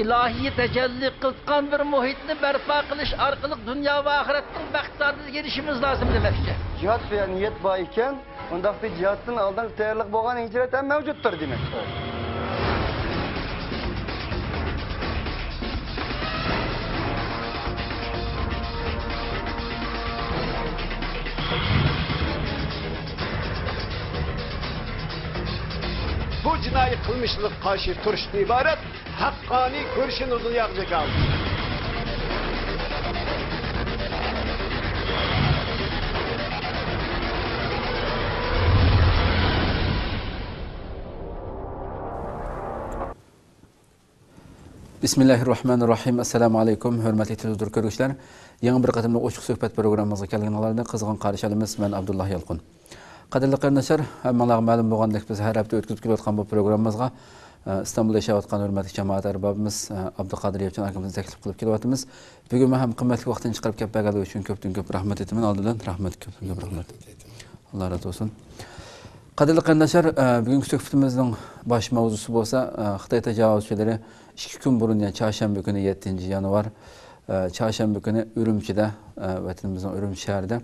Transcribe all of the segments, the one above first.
ilohiy tajalli qilgan bir muhitni barpo qilish orqali dunyo va oxiratning baxtlarga erishishimiz lozim demoqchi. Jihad ve niyet var iken, ondan bir cihatın aldan tayyorluk bo'lgan hicret ham mevcuttur demek. Bu cinayi kılmışlık karşı turuştan ibaret hakkani görüşün uzun yapacak aldı. Bismillahirrahmanirrahim. Assalamu alaykum. Hürmetli televizyon görüşler. Yeni bir katımda Oçuk Söhbet programımıza kelganlarni qizg'in qarshi olamiz. Men Abdullah Yalqun. Qadrli qarindoshlar, hammalarga ma'lum bo'lgandek biz har hafta o'tkazib kelayotgan bu programmamizga İstanbulda yashayotgan hurmatli jamoat arbobimiz Abduqodir Yevchan akamizni taklif qilib kelyapmiz. Bugun ham qimmatli vaqtini chiqarib kelib berganligi uchun ko'pdan-ko'p rahmat aytaman. Oldidan rahmat, ko'p rahmat. Alloh razı olsun. Qadrli qarindoshlar, bugungi suhbatimizning bosh mavzusi bo'lsa, Xitoy tajovuzchilari 2 kun burun, yani çarşamba günü 7 yanvar, çarşamba günü Ürümçi'de, vatanımızın Ürümçi şehrinde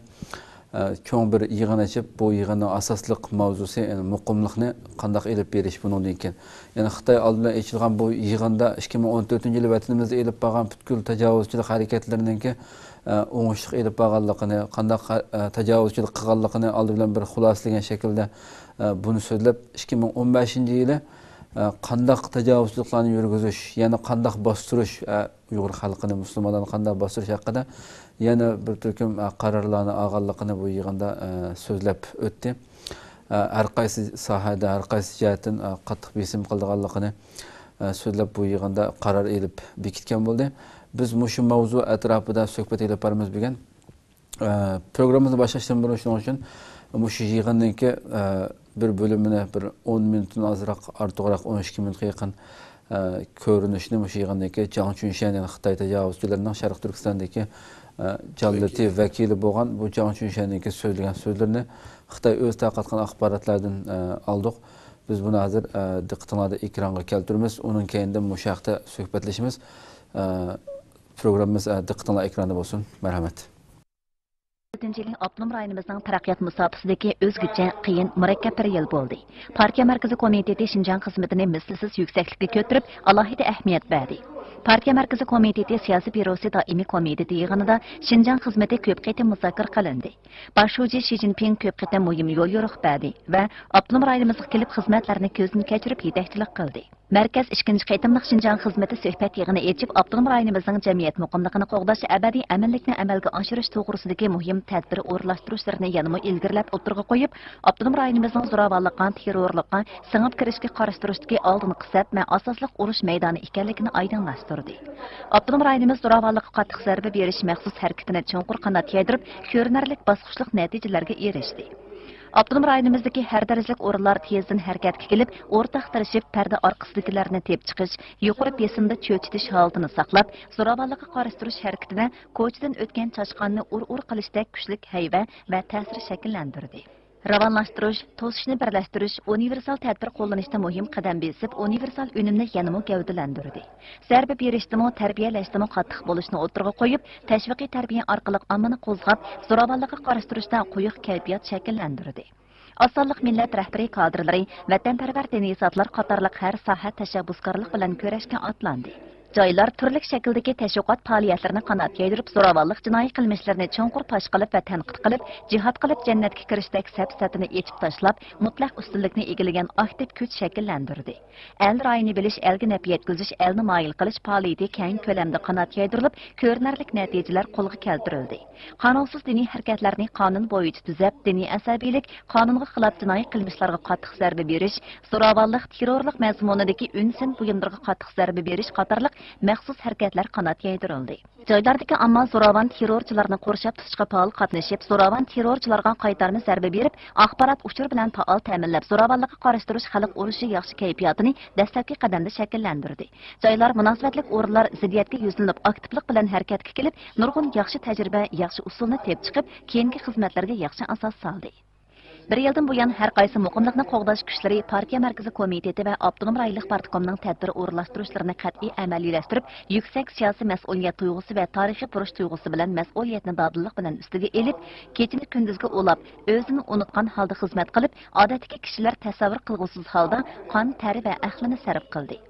çoğun bir yığın açıp bu yığının asaslık mavzusu, yani muqimlikni qandaq elib berish bunun ekan. Yani Xitoy oldida açılgan bu yığında 2014-yılı vatanımızda elib bağlan butkul tajovuzchilik harakatlarininki oңushliq elib bağlanligini, qandaq tajovuzchilik qilganligini oldi bilan bir xuloslagan shaklda bunu so'zlab 2015-yılı qandaq tajovuzchiliklarni yurgizish, yana qandaq bostirish Uyg'ur xalqini, musulmonlarni qandaq bostirish haqida yana bir turkum qarorlarni olganligini bu yig'inda so'zlab o'tdi. Har qaysi sohada, har qaysi jihatdan qattiq besim qilganligini so'zlab bu yig'inda qaror elib bekitgan bo'ldi. Biz mushu mavzu atrofida suhbat elib boramiz bugun. Programmamizni boshlashdan burun shuning uchun mushu yig'inninki bir bölümüne bir 10 minutun azraq, artıqraq 12 minutga yaqin ko'rinishni mushu yig'indagi Jiang Chunshan, yani Xitoy tajovuzchilarining Sharq Turkistondagi jonlati vakili bo'lgan bu Jiang Chunshanning so'zlagan so'zlarini Xitoy o'z tarqatgan axborotlardan oldik. Biz buni hozir diqqatingizda ekranga keltiramiz. Uning keyinda mushu haqda suhbatlashamiz. Programmamiz diqqatingizda ekranda bo'lsin. Marhamat. 4-yillik Abdunum rayonimizning taraqqiyot musobasidagi o'zgacha qiyin murakkab bir yil bo'ldi. Partiya markaziy komiteti Şinjan xizmatini mislsiz yuksaklikka ko'tarib, alohida ahamiyat berdi. Partiya markaziy komiteti siyosiy byurosi doimiy komiteti yig'inida Şinjan xizmati ko'p qatim muzokara qilindi. Boshlovchi Xi Jinping ko'p qatim muhim yo'l yo'riq berdi va Abdunum rayonimizga kelib xizmatlarni ko'zdan kechirib yetakchilik qildi. Markaz 2-chi qaytimliq Şinjan xizmati suhbat yig'ini echib, Abdunum rayonimizning jamiyat muqimligini qo'g'dash, abadiy amallikni amalga oshirish to'g'risidagi muhim tadbir o'rlashtirishlarni yanama ilgirlab o'tirg'a qo'yib, Abdunum rayonimizning zo'ravonlikqa, terrorlikqa, singib kirishga qarshi oldingi qisab va asosliq urush maydoni ekanligini oydinlashtirdi. Abdunum rayonimiz zo'ravonlikqa qattiq zarba berish maxsus harakatini cho'nqur qanot yaydirib, ko'rinarli bosqichliq natijalarga erishdi. Abdunum rayonimizdagi har darajalik o'rinlar tezdan harakatga kelib, o'rtaq tirishib, parda orqasidagilarni tep chiqish, yuqori besimda cho'chitish holatini saqlab, zo'ravonlikqa qarshi harakatini ko'chadan o'tgan chashqonni ur-ur qilishdek kuchlik hayva va ta'sir shakllantirdi. Ravonlashtirish, to'sishni birlashtirish, universal tadbir qo'llanishda muhim qadam besib, universal unumni yanama gavdalantirdi. Zarba berishdimi, tarbiyalashdimi qattiq bo'lishni o'tirg'a qo'yib, tashviqiy tarbiya orqali ommani qo'zg'ab, zo'ravonlikqa qarshi turishda quyuq kayfiyat shakllantirdi. Osonliq millat rahbariy kadrlari, vatanparvar diniy zotlar qatorliq har soha tashabbuskorlik bilan kurashga otlandi. Joylar turli shakldagi tashviqot faoliyatlarini qanot yaydirib, zo'ravonlik jinoiy qilmishlarni cho'nqur fosh qilib va tanqid qilib, jihad qilib jannatga kirishdek safsatini echib tashlab, mutlaq ustunlikni egillagan aktiv kuch shakllantirdi. El rayini bilish, elga naf yetkazish, elni moyil qilish faoliyati keng ko'lamda qanot yaydirilib, ko'rinarli natijalar qo'lga keltirildi. Qonunsiz diniy harakatlarni qonun bo'yicha tuzab, diniy asabiylik, qonunga xilof jinoiy qilmishlarga qattiq zarba berish, zo'ravonlik, terrorlik mazmunidagi unsin buyumlarga qattiq zarba berish qatorliq maxsus harakatlar qanot yaydirildi. Joylardagi ammo zo'ravon terrorchilarni qo'rshab tutishga faol qatnashib, zo'ravon terrorchilarga qaytarma zarba berib, axborot uchur bilan faol ta'minlab, zo'ravonlikqa qarshi turish xalq urushi yaxshi kayfiyatini dastlabki qadamda shakllantirdi. Joylar munosabatlik o'rinlar ziddiyatga yuzlanib, aktivlik bilan harakatga kelib, nurg'un yaxshi tajriba, yaxshi usulni tep chiqib, keyingi xizmatlarga yaxshi asos soldi. Bir yildan buyon har qaysi muqimlikni qo'g'dash kuchlari partiya markaziy komiteti va avtonom rayonlik partkomning tadbir o'rinlashtirishlarini qat'iy amaliylashtirib, yuksak siyosiy mas'uliyat tuyg'usi va tarixiy burish tuyg'usi bilan mas'uliyatni dadillik bilan ustiga elib, kechini kunduzga ulab, o'zini unutgan holda xizmat qilib, odatdagi kishilar tasavvur qilg'usiz holda qon, tari va aqlini sarf qildi.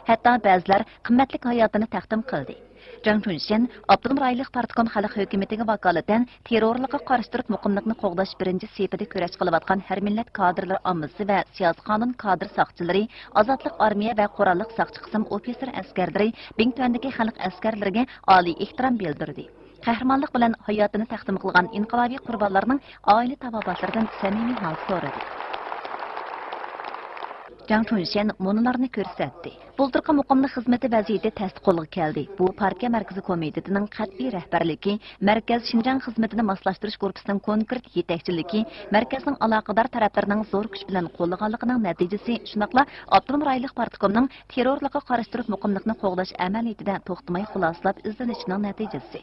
Hatto ba'zilar qimmatli hayotini taqdim qildi. Zhang Chunshen, Abdulum rayonlik partkom xalq hukumatiga vakolatan terrorlikqa qarshi turib muqimlikni qo'g'dash birinchi sepida kurash qilayotgan har millat kadrlar ommasi va siyosiy qonun kadr soqchilari, ozodlik armiya va qurolliq soqchi qism ofitser askarlari, Bingtuandagi xalq askarlariga oliy ehtirom bildirdi. Qahramonlik bilan hayotini taqdim qilgan inqilobiy qurbonlarning oila tabobatlaridan samimiy hal so'radi. Zhang Chunshen munolarni ko'rsatdi. Bulturqa muqimlik xizmati vaziyati tasdiqolga keldi. Bu partiya markaziy komitetining qat'iy rahbarligi, markaz Xinjiang xizmatini moslashtirish korpusining konkret yetakchiligi, markazning aloqador taraflarining zo'r kuch bilan qo'llaganligining natijasi, shunaqla Abdulum rayonlik partkomning terrorlikqa qarshi turib muqimlikni qo'g'dash amaliyotida to'xtamay xulosalab izlanishining natijasi.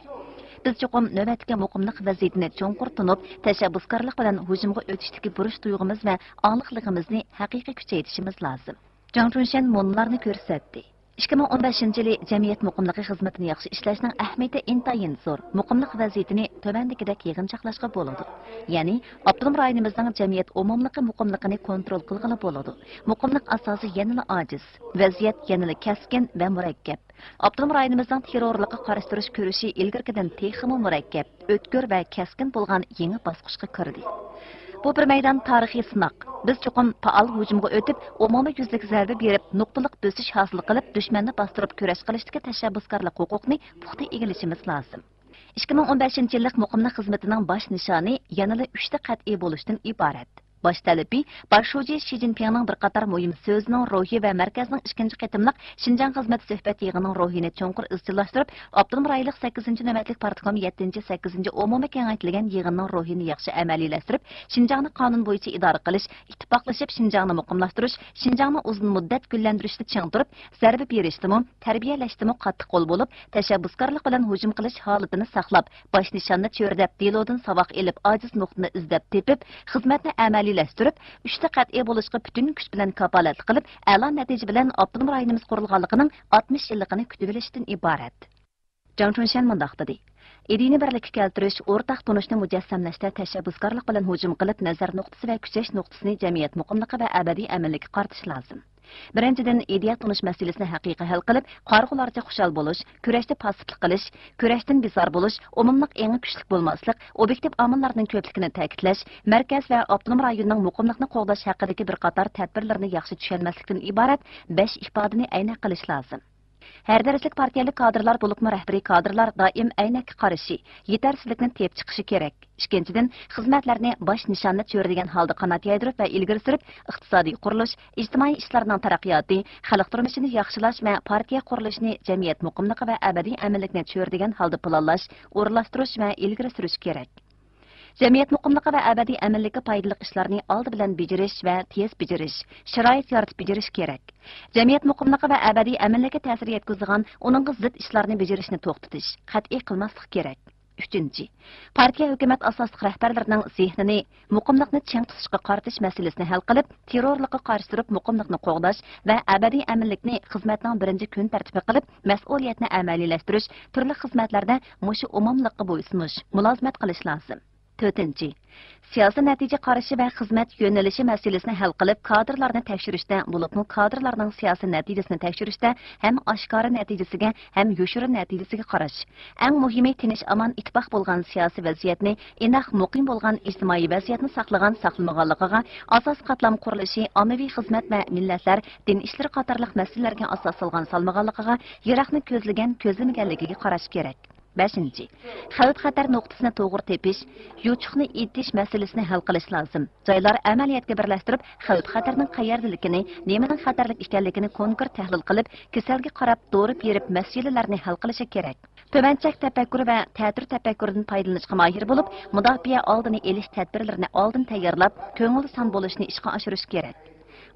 Biz cho'qim navbatga muqimlik vaziyatini cho'nqur tunib, tashabbuskorlik bilan hujumga o'tishdagi burish tuyg'umiz va ongliqligimizni haqiqiy kuchaytirishimiz lozim. Zhang Chunshen munolarni ko'rsatdi. 2015 yili jamiyat muqimligi xizmatini yaxshi ishlashning ahamiyati intayin zo'r. Muqimlik vaziyatini tövandagidek yig'inchoqlashga bo'ladi. Ya'ni, Abdulum rayonimizning jamiyat umumligi muqimligini kontrol qilgani bo'ladi. Muqimlik asosi yanada ojiz, vaziyat yanada kaskin va murakkab. Abdulum rayonimizning terrorlikqa qarshi turish ko'rishi ilgirgidan texmi murakkab, o'tkir va kaskin bo'lgan yangi bosqichga kirdi. Bu bir maydon tarixiy sinoq. Biz cho'qim faol hujumga o'tib, umumiy yuzlik zarba berib, nuqtaliq bosish hosil qilib, dushmanni bostirib kurash qilishdagi tashabbuskorlik huquqini puxta egilishimiz lozim. 2015 yillik muqimlik xizmatining bosh nishoni yanada 3 ta qat'iy bo'lishdan iborat. Bosh talabi Barshuji Shi Jinpingning bir qator muhim so'zining ruhi va markazning 2-chi qitimliq Xinjiang xizmat suhbat yig'ining ruhini cho'nqur izchillashtirib, Abdulum rayonlik 8-chi navbatlik partkom 7-8 umumiy kengaytirilgan yig'ining ruhini yaxshi amaliylashtirib, Xinjiangni qonun bo'yicha idora qilish, ittifoqlashib Xinjiangni muqimlashhtirish, Xinjiangni uzun muddat gullantirishda ching turib, zarba berishdimi, tarbiyalashdimi qattiq qo'l bo'lib, tashabbuskorlik bilan hujum qilish holatini saqlab, bosh nishonni cho'rdab, dilodan saboq elib, ojiz nuqtani izlab tepib, xizmatni amaliylashtırıp, 3 ta qat'iy bo'lishga bütün kuch bilan kapolat qilib, a'lo natija bilan Abdulum rayonimiz qurilganligining 60 yilligini kutib olishdan iborat. Zhang Chunshen mundaq dedi. Idini birlikka keltirish, o'rtaq tunishni mujassamlashda tashabbuskorlik bilan hujum qilib, nazar nuqtasi va kuchash nuqtasini jamiyat muqimligi va abadiy amallikka qaratish lozim. Birinchidan, ideya tunish masalasini haqiqiy hal qilib, qarg'ularcha xushal bo'lish, kurashda passivlik qilish, kurashdan bezor bo'lish, umumliq eng kuchli bo'lmaslik, obyektiv omillarning ko'pligini ta'kidlash, markaz va Abdulum rayonining muqimlikni qo'g'dash haqidagi bir qator tadbirlarni yaxshi tushunmaslikdan iborat 5 ifodani aynan qilish lozim. Her derslik partiyalik kadrlar bo'libmi rahbariy kadrlar doim aynakka qarashi, yetersizlikni tep chiqishi kerak. Ikkinchidan, xizmatlarni bosh nishonni cho'radigan holda qanot yaydirib va ilgari surib, iqtisodiy qurilish, ijtimoiy ishlarning taraqqiyoti, xalq turmushini yaxshilash va partiya qurilishini jamiyat muqimligi va abadiy amallikni cho'radigan holda planlash, o'rinlashtirish va ilgari surish kerak. Jamiyat muqimligi va abadiy amallikka foydali ishlarni oldi bilan bejirish va tez bejirish, sharoit yaratib bejirish kerak. Jamiyat muqimligi va abadiy amallikka ta'sir yetkazgan, uningga zid ishlarni bejirishni to'xtatish, qat'iy qilmaslik kerak. 3. Partiya hukumat asosli rahbarlarining zehnini muqimlikni ching tutishga qaratish masalasini hal qilib, terrorlikqa qarshi turib muqimlikni qo'g'dash va abadiy amallikni xizmatning birinchi kun tartibi qilib, mas'uliyatni amaliylashtirish, turli xizmatlarda mushu umumlikqa bo'ysunish, mulozimat qilish lozim. 4. Siyosiy natija qarashi va xizmat yo'nalishi masalasini hal qilib, kadrlarni tekshirishda, bo'libmi kadrlarning siyosiy natijasini tekshirishda ham oshkora natijasiga, ham yoshirin natijasiga qarash. Eng muhimi tinch amon ittifoq bo'lgan siyosiy vaziyatni, inoq muqim bo'lgan ijtimoiy vaziyatni saqlagan saqlamaganligiga, asos qatlam qurilishi, ommaviy xizmat va millatlar, din ishlari qatorliq masalalarga asos solgan salmaganligiga, yiroqni ko'zlagan, ko'zlamaganligiga qarash kerak. 5. Xavf xatar nuqtasini to'g'ri tepish, yuchuqni itish masalasini hal qilish lozim. Joylar amaliyotga birlashtirib, xavf xatarning qayerdaligini, nimaning xatarlik ekanligini konkret tahlil qilib, kasalga qarab, dori berib masalalarni hal qilishi kerak. Tumanchak tafakkuri va ta'tir tafakkuridan foydalanishga mohir bo'lib, mudofaa oldini elish tadbirlarini oldin tayyorlab, ko'ngil son bo'lishni ishga oshirish kerak.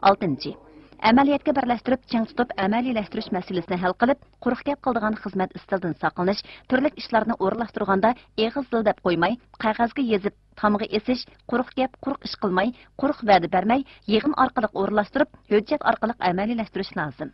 6. amaliyotga birlashtirib, ching tutib amaliylashtirish masalasini hal qilib, quruq gap qildigan xizmat istildan saqlanish, turli ishlarni o'rinlashtirganda eg'iz dil deb qo'ymay, qog'ozga yozib, tamg'i esish, quruq gap, quruq ish qilmay, quruq va'da bermay, yig'in orqali o'rinlashtirib, hujjat orqali amaliylashtirish lozim.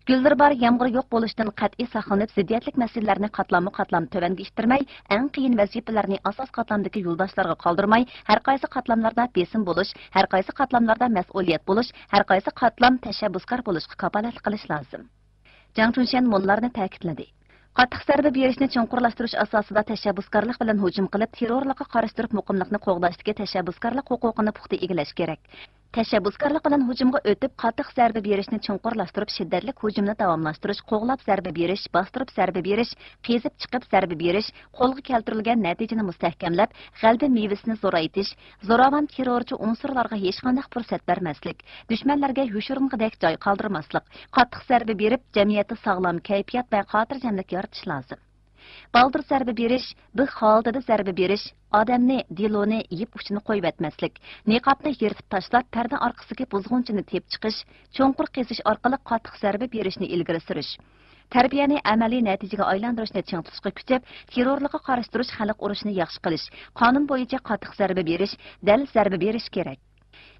Gullar bar yağmur yo'q bo'lishdan qat'iy saqlanib, ziddiyatlik masalalarni qatlamma-qatlam tövanga ishtirmay, eng qiyin vazifalarni asos qatlamdagi yo'ldoshlarga qoldirmay, har qaysi qatlamlarda besim bo'lish, har qaysi qatlamlarda mas'uliyat bo'lish, har qaysi qatlam tashabbuskor bo'lishga kafolat qilish lozim. Jang Chunshan munlarni ta'kidladi. Qattiq zarba berishni chunqurlashtirish asosida tashabbuskorlik bilan hujum qilib, terrorlikqa qarshi turib muqimlikni qo'g'dashdagi tashabbuskorlik huquqini puxta egallash kerak. Tashabbuskorlik bilan hujumga o'tib, qattiq zarba berishni chunqurlashtirib, shiddatli hujumni davomlashtirish, qo'g'lab zarba berish, bostirib zarba berish, qezib chiqib zarba berish, qo'lga keltirilgan natijani mustahkamlab, g'alaba mevasini zo'raytish, zo'ravon terrorchi unsurlarga hech qanday fursat bermaslik, dushmanlarga yushurung'idek joy qoldirmaslik, qattiq zarba berib, jamiyatda sog'lom kayfiyat va xotirjamlik yaratish lozim. Baldır zarba berish, bir holatda zarba berish, odamni, diloni yeb uchini qo'yib etmaslik, niqobni yirtib tashlab, parda orqasiga buzg'unchini tep chiqish, cho'nqur qesish orqali qattiq zarba berishni ilgari surish. Tarbiyani amaliy natijaga aylantirishni ching tutishga kuchab, terrorlikqa qarshi turish, xalq urushini yaxshi qilish, qonun bo'yicha qattiq zarba berish, dal zarba berish kerak.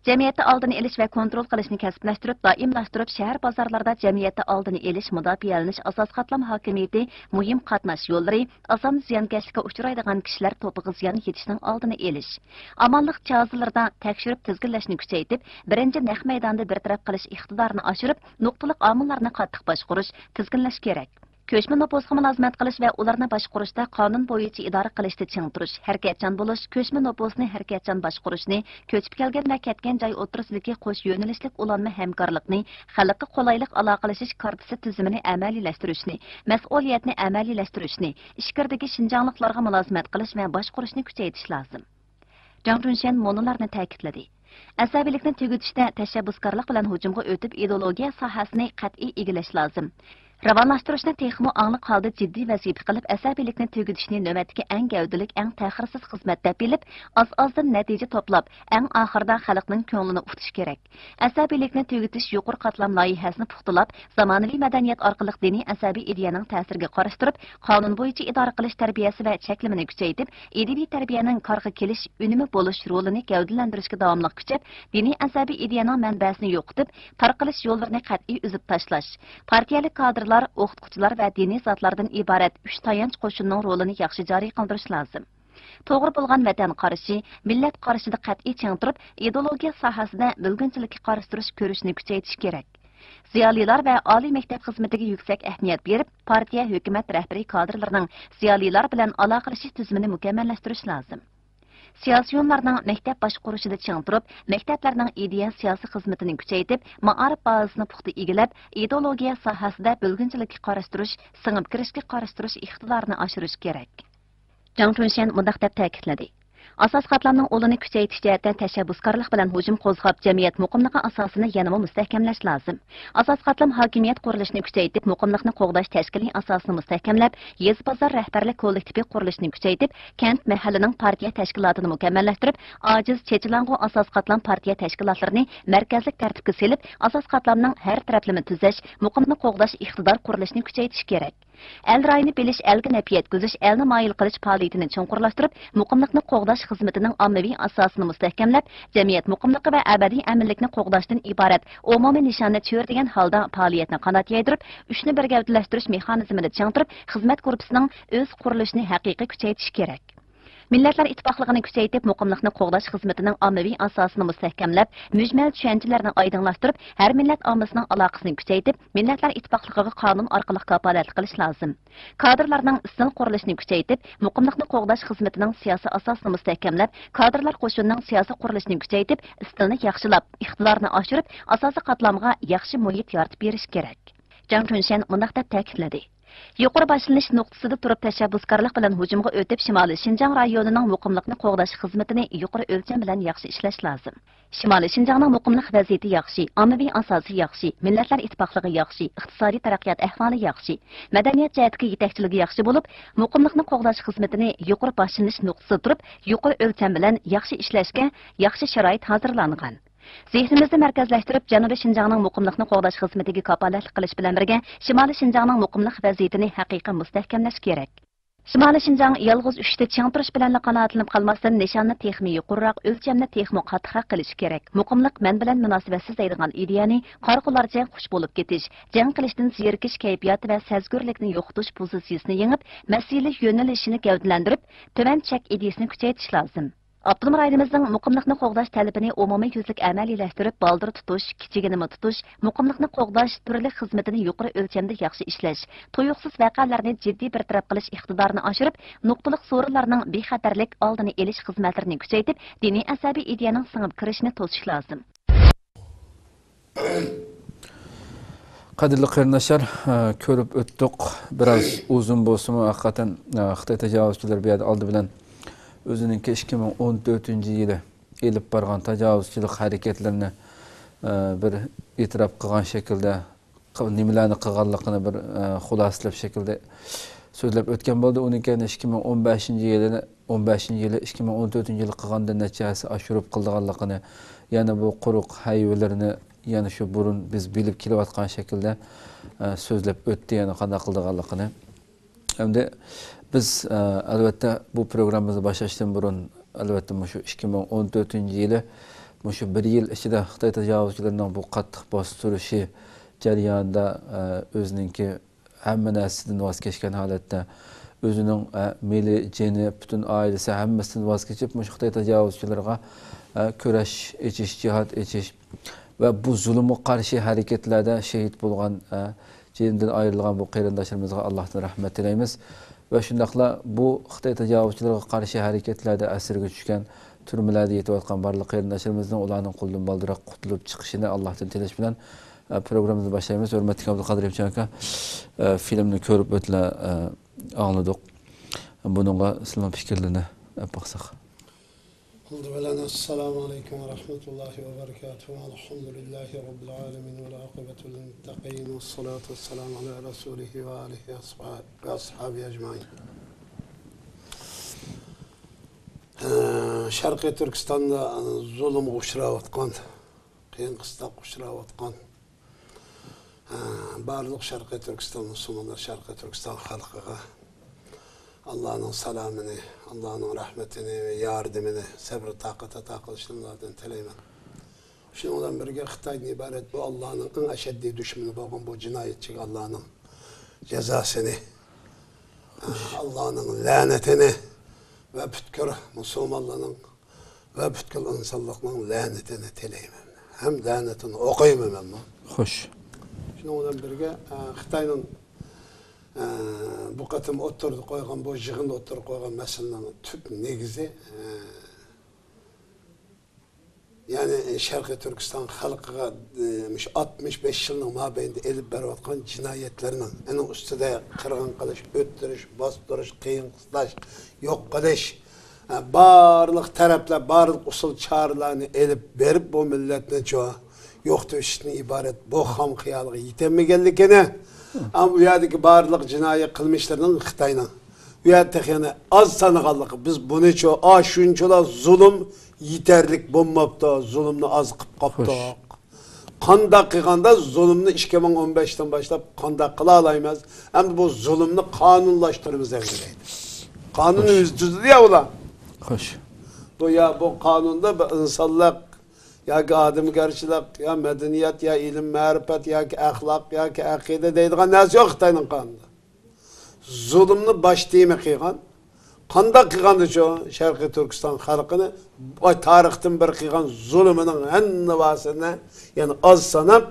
Jamiyatda oldini olish va kontrol qilishni kasblashtirib, doimlashtirib, shahar bozorlarda jamiyatda oldini olish, mudofialanish asos qatlam hokimiyati, muhim qatnash yo'llari, oson ziyonkashlikka uchraydigan kishilar to'piga ziyon yetishning oldini olish. Amonlik choralarida tekshirib tizginlashni kuchaytirib, birinchi naq maydonda bartaraf qilish iqtidorini oshirib, nuqtaliq omillarni qattiq boshqarish, tizginlash kerak. Ko'chma nopozga mulozimat qilish va ularni boshqarishda qonun bo'yicha idora qilishda ching turish, harakatchan bo'lish, ko'chma nopozni harakatchan boshqarishni, ko'chib kelgan va ketgan joy o'rtasidagi qo'sh yo'nalishlik ulanma hamkorlikni, xalqqa qulaylik aloqalashish kartasi tizimini amaliylashtirish, mas'uliyatni amaliylashtirish, ishkirdagi shinjongliklarga mulozimat qilish va boshqarishni kuchaytirish lozim. Jang Chunshan monolarni ta'kidladi. Asabiylikni tugutishda tashabbuskorlik bilan hujumga o'tib, ideologiya sohasini qat'iy egallash lozim. Ravonlashtirishni texmo aniq holda jiddiy vazifa qilib, asabiylikni tugutishni navbatdagi eng gavdalik, eng ta'xirsiz xizmat deb bilib, oz-ozdan natija to'plab, eng oxirida xalqning ko'nglini uftish kerak. Asabiylikni tugutish yuqori qatlam loyihasini puxtalab, zamonaviy madaniyat orqali diniy asabiy ideyaning ta'siriga qarashtirib, qonun bo'yicha idora qilish tarbiyasi va cheklimini kuchaytirib, edebiy tarbiyaning qarg'a kelish, unumi bo'lish rolini gavdalantirishga davomli kuchab, diniy asabiy ideyaning manbasini yo'qotib, tarqalish yo'llarini qat'iy uzib tashlash. Partiyalik kadr o'qituvchilar va diniy zotlardan iborat 3 tayanch qo'shinning rolini yaxshi joriy qildirish lozim. To'g'ri bo'lgan vatan qarashi, millat qarashida qat'iy ching turib, ideologiya sohasida bilginchilikka qarshi turish ko'rishni kuchaytirish kerak. Ziyolilar va oliy maktab xizmatiga yuksak ahamiyat berib, partiya, hukumat rahbariy kadrlarining ziyolilar bilan aloqalashish tizimini mukammallashtirish lozim. Siyosiyonlarning maktab boshqarishida ching turib, maktablarning ideya siyosiy xizmatini kuchaytirib, ma'arif bazasini puxta egallab, ideologiya sohasida bilginchilikka qarshi turish, singib kirishga qarshi turish iqtidorini oshirish kerak. Jang Chunshan mundaq deb ta'kidladi. Asos qatlamning o'lini kuchaytirish jihatdan tashabbuskorlik bilan hujum qo'zg'ab, jamiyat muqimligi asosini yanada mustahkamlash lozim. Asos qatlam hokimiyat qurilishini kuchaytirib, muqimlikni qo'g'dash tashkiliy asosini mustahkamlab, yez bozor rahbarlik kollektivi qurilishini kuchaytirib, kent mahallaning partiya tashkilotini mukammallashtirib, ojiz chechilang'u asos qatlam partiya tashkilotlarini markazlik tartibga selib, asos qatlamning har taraflama tuzash, muqimni qo'g'dash iqtidor qurilishini kuchaytirish kerak. El rayini bilish, elga nafi yetkazish, elni moyil qilish faoliyatini chunqurlashtirib, muqimlikni qo'g'dash xizmatining ommaviy asosini mustahkamlab, jamiyat muqimligi va abadiy aminlikni qo'g'dashdan iborat umumiy nishonni cho'rdigan holda faoliyatni qanot yaydirib, uchni bir gavdalashtirish mexanizmini changtirib, xizmat korpusining o'z qurilishini haqiqiy kuchaytirish kerak. Millatlar ittifoqligini kuchaytirib, muqimlikni qo'g'dash xizmatining ommaviy asosini mustahkamlab, mujmal tushunchalarni oydinlashtirib, har millat ommasining aloqasini kuchaytirib, millatlar ittifoqligiga qonun orqali kafolat qilish lozim. Kadrlarning istil qurilishini kuchaytirib, muqimlikni qo'g'dash xizmatining siyosiy asosini mustahkamlab, kadrlar qo'shinining siyosiy qurilishini kuchaytirib, istilni yaxshilab, iqtidorni oshirib, asosiy qatlamga yaxshi muhit yaratib berish kerak. Jang Chunshan mundaq deb ta'kidladi. Yuqori boshlanish nuqtasida turib tashabbuskorlik bilan hujumga o'tib, Shimoliy Shinjang rayonining muqimlikni qo'g'dash xizmatini yuqori o'lcham bilan yaxshi ishlash lozim. Shimoliy Shinjangning muqimlik vaziyati yaxshi, ommaviy asosi yaxshi, millatlar ittifoqligi yaxshi, iqtisodiy taraqqiyot ahvoli yaxshi, madaniyat jihatdagi yetakchiligi yaxshi bo'lib, muqimlikni qo'g'dash xizmatini yuqori boshlanish nuqtasida turib, yuqori o'lcham bilan yaxshi ishlashga yaxshi sharoit hozirlangan. Zehnimizni markazlashtirib, Janubiy Shinjongning muqimlikni qo'g'dash xizmatiga kafolatlik qilish bilan birga, Shimoliy Shinjongning muqimlik vaziyatini haqiqiy mustahkamlash kerak. Shimoliy Shinjong yolg'iz 3 ta chang turish bilan qanoatlanib qolmasdan nishonni texmi yuqoriroq, o'lchamni texmi qattiqroq qilish kerak. Muqimlik men bilan munosabatsiz deydigan ideyani qarqullarcha xush bo'lib ketish, jang qilishdan zerikish kayfiyati va sezgurlikni yo'qotish pozitsiyasini yengib, mas'uliyat yo'nalishini gavdalantirib, tuvan chek ideyasini kuchaytirish lozim. Abdulum rayonimizning muqimlikni qo'g'dash talabini umumiy yuzlik amaliyleştirib, baldır tutush, kichigini tutush, muqimlikni qo'g'dash turli xizmatini yuqori o'lchamda yaxshi ishlash, tuyuqsiz voqealarni jiddiy bartaraf qilish iqtidorini oshirib, nuqtaliq so'rinlarning bexatarlik oldini olish xizmatlarini kuchaytirib, diniy asabiy ideyaning singib kirishini to'sish lozim. Qadrli qarindoshlar, ko'rib o'tdik. Biroz uzun bo'lsa-mu, haqiqatan Xitoy tajovuzchilari bu yerda oldi bilan o'zining 2014-yili elib borgan tajovuzchilik harakatlarini bir e'tirof qilgan shaklda nimalarni qilganligini bir xulosalab shaklda so'zlab o'tgan bo'ldi. Uning keyin 2015-yili 2014-yili qilganda natijasi oshirib qilganligini, yana bu quruq hayvlarni yana shu burun biz bilib kelayotgan shaklda so'zlab o'tdi, yana qanday qilganligini. Hamda biz albatta bu programmamizni boshlashdan burun albatta shu 2014-yili shu 1 yil ichida Xitoy tajovuzchilarining bu qattiq bostirishi jarayonida o'zininki hamma narsadan voz kechgan holatda o'zining meli, jeni, butun oilasi hammasidan voz kechib shu Xitoy tajovuzchilariga kurash echish, jihad echish va bu zulmga qarshi harakatlarda shahid bo'lgan, jenidan ayrilgan bu qarindoshlarimizga Allohdan rahmat tilaymiz. Ve şundaqla bu Xitoy tajovuzchilariga qarshi harakatlarda asirga tushgan, turmalarda yetayotgan barliq qarindoshlarimizni ularning qo'lidan baldiroq qutulib chiqishini Allohdan tilash bilan programmamizni boshlaymiz. Hurmatli Abdulqodir aka, filmni ko'rib o'tla angladik. Buningga sizlarning fikrlarini baqsaq. Assalomu alaykum va rahmatullohi va barakatuh. Alhamdulillahi robbil alamin va aqibatu lil muttaqin va salatu vassalamu ala rasulihi va alihi va ashabi ajmain. Sharqiy Turkistonda zulmga uchrayotgan, qiyin qistoq uchrayotgan barliq Sharqiy Turkiston musulmonlar, Sharqiy Turkiston xalqiga Allah'ın salamını, Allah'ın rahmetini ve yardımını, sabır takata takılışlarından tileyim. Şimdi ondan birge Xitay'dan ibaret bu Allah'ın en eşeddi düşmanı bakın bu cinayetçi Allah'ın cezasını, Allah'ın lanetini ve bütkür Müslümanların ve bütkür insanlıkların lanetini tileyim. Hem lanetini okuyayım ama. Hoş. Şimdi ondan birge Xitay'ın bu katım oturdu koygan, bu jığında oturup koygan meselenin tüp negizi yani Şarkı Türkistan halkıga 65 yılın mabeyinde elip beriyotgan cinayetlerinin en üstüde kırgın kılış, öttürüş, bastırış, kıyın kıslaş, yok kılış barlık taraflar, barlık usul çağrılarını elip berip bu milletine çoğu yok dövüşüne ibaret bu ham kıyalığı yitemmegenlikine ama bu yerdeki barlık cinayet kılmışlarının Xitay'la. Bu yerdeki yani az sanıqallık. Biz bunu çoğu şunçola zulüm yeterlik bulmaptı. Zulümünü az kıp kaptı. Kanda kıyanda zulümünü 2015'ten başlayıp kanda kıla alayımız. Hem bu zulümünü kanunlaştırmamız gerekiyor. Kanunu üzdüzdü ya ulan. Hoş. Bu ya bu kanunda insanlık ya ki adamgarchilik, ya medeniyet, ya ilim, marifat, ya ki ahlak, ya ki akide deydigan narsa yok Xitayning qonunda. Zulmni başlayma qilgan, qanday qilgandi shu Sharqiy Turkiston xalqini tarixdan bir qilgan zulmining hammasini, ya'ni az sanab,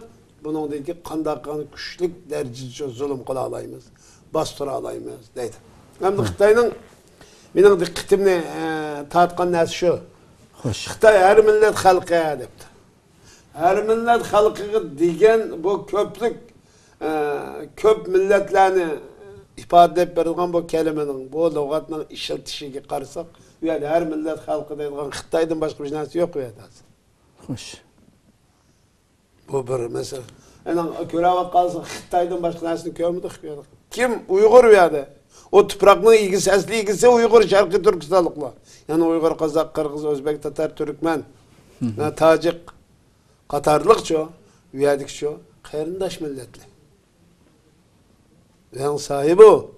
buningdagi qanday qilgan kuchlik darajada zulm qila olamiz, bostira olamiz deydi. Hamda Xitoyning mening diqqatimni tortgan narsa shu. Xitay her millet halkı debdi. Her millet halkı degen bu köplük köp milletlerini ifade edip verilgan bu kelimenin, bu lügatının işletişine karışsak, yani her millet halkı deyilgan Xitay'dan başka bir narsa yok bu yerda. Hoş. Bu bir mesela. Yani körevat kalsın Xitay'dan başka narsani görmedik. Kim Uygur bu yerda? O toprakның ilgisi, asli ilgisi Uygur, Şarkı Türkistanlıklar. Yani Uygur, Kazak, Kırgız, Özbek, Tatar, Türkmen, Tacik, Katarlık ço, üyedik ço, kerindaş milletli. Yani sahibi o.